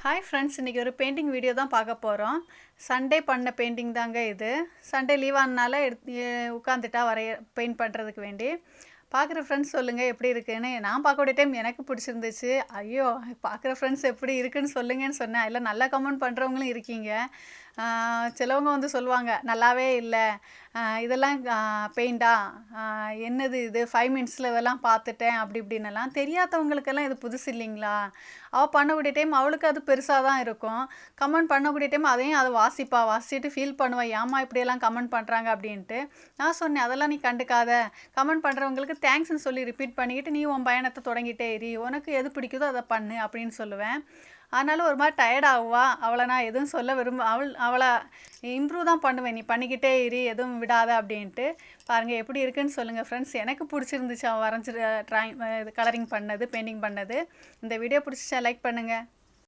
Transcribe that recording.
Hi friends, இன்றைக்கி ஒரு painting video தான் பார்க்க போகிறோம். சண்டே பண்ண பெயிண்டிங் தாங்க இது. சண்டே லீவானால உட்காந்துட்டா பெயிண்ட் பண்ணுறதுக்கு வேண்டி பார்க்குற ஃப்ரெண்ட்ஸ் சொல்லுங்கள் எப்படி இருக்குன்னு. நான் பார்க்கக்கூடிய டைம் எனக்கு பிடிச்சிருந்துச்சு. ஐயோ, பார்க்குற ஃப்ரெண்ட்ஸ் எப்படி இருக்குன்னு சொல்லுங்கன்னு சொன்னேன். இல்லை, நல்லா கமெண்ட் பண்ணுறவங்களும் இருக்கீங்க. சிலவங்க வந்து சொல்லுவாங்க நல்லாவே இல்லை, இதெல்லாம் பெயிண்டா, என்னது இது 5 மினிட்ஸில் இதெல்லாம் பார்த்துட்டேன் அப்படி இப்படின்னெல்லாம். தெரியாதவங்களுக்கெல்லாம் இது புதுசு இல்லைங்களா? அவள் பண்ணக்கூடிய டைம் அவளுக்கு அது பெருசாக தான் இருக்கும். கமெண்ட் பண்ணக்கூடிய டைம் அதையும் அதை வாசிச்சுட்டு ஃபீல் பண்ணுவாள், ஏமா இப்படியெல்லாம் கமெண்ட் பண்ணுறாங்க அப்படின்ட்டு. நான் சொன்னேன், அதெல்லாம் நீ கண்டுக்காத. கமெண்ட் பண்ணுறவங்களுக்கு தேங்க்ஸ்ன்னு சொல்லி ரிப்பீட் பண்ணிக்கிட்டு நீ உன் பயணத்தை தொடங்கிட்டே இரு, உனக்கு எது பிடிக்குதோ அதை பண்ணு அப்படின்னு சொல்லுவேன். அதனால ஒரு மாதிரி டயர்ட் ஆகுவா. அவளை நான் எதுவும் சொல்ல அவளை இம்ப்ரூவ் தான் பண்ணுவேன், நீ பண்ணிக்கிட்டே இரு, எதுவும் விடாத அப்படின்ட்டு. பாருங்கள் எப்படி இருக்குன்னு சொல்லுங்கள் ஃப்ரெண்ட்ஸ். எனக்கு பிடிச்சிருந்துச்சு அவள் வரைஞ்சி இது கலரிங் பண்ணது, பெயிண்டிங் பண்ணது. இந்த வீடியோ பிடிச்சிச்சா லைக் பண்ணுங்கள்.